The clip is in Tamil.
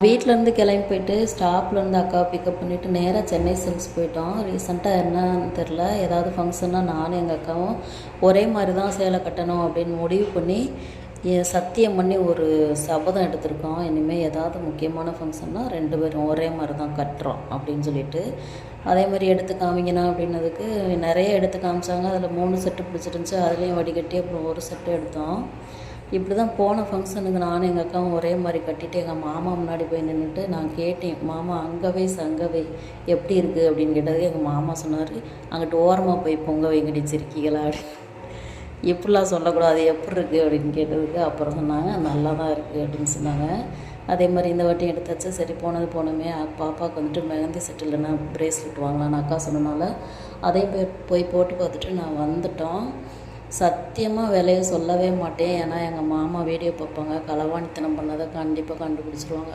வீட்டிலேருந்து கிளம்பி போயிட்டு ஸ்டாப்லேருந்து அக்காவை பிக்கப் பண்ணிவிட்டு நேராக சென்னை சில்க்ஸ் போயிட்டோம். ரீசெண்டாக என்னன்னு தெரில, ஏதாவது ஃபங்க்ஷன்னா நானும் எங்கள் அக்காவும் ஒரே மாதிரி தான் சேலை கட்டணும் அப்படின்னு முடிவு பண்ணி சத்தியம் பண்ணி ஒரு சபதம் எடுத்திருக்கோம். இனிமேல் ஏதாவது முக்கியமான ஃபங்க்ஷன்னா 2 பேரும் ஒரே மாதிரி தான் கட்டுறோம் அப்படின்னு சொல்லிட்டு, அதே மாதிரி எடுத்து காமிங்கண்ணா அப்படின்னதுக்கு நிறைய எடுத்து காமிச்சாங்க. அதில் 3 செட்டு பிடிச்சிருந்துச்சி. அதுலேயும் வடிகட்டி அப்புறம் ஒரு செட்டு எடுத்தோம். இப்படி தான் போன ஃபங்க்ஷனுக்கு நானும் எங்கள் அக்காவும் ஒரே மாதிரி கட்டிட்டு எங்கள் மாமா முன்னாடி போய் நின்றுட்டு நான் கேட்டேன், மாமா அங்கே வை சங்கவை எப்படி இருக்குது அப்படின்னு கேட்டதுக்கு எங்கள் மாமா சொன்னார், அங்கிட்டு ஓரமாக போய் பொங்க வைங்கடி சிரிக்கிகளா அப்படின்னு. இப்படிலாம் சொல்லக்கூடாது, எப்படி இருக்குது அப்படின்னு கேட்டதுக்கு அப்புறம் சொன்னாங்க நல்லா தான் இருக்குது அப்படின்னு சொன்னாங்க. அதே மாதிரி இந்த வாட்டி எடுத்தாச்சு. சரி போனோமே பாப்பாவுக்கு வந்துட்டு மெஹந்தி செட் இல்லைன்னா ப்ரேஸ்லெட் வாங்கலான்னு அக்கா சொன்னனால அதையும் போய் போட்டு பார்த்துட்டு நான் வந்துட்டோம். சத்தியமாக விலையை சொல்லவே மாட்டேன். ஏன்னா எங்கள் மாமா வீடியோ பார்ப்பாங்க, களவாணித்தனம் பண்ணதை கண்டிப்பாக கண்டுபிடிச்சிருவாங்க.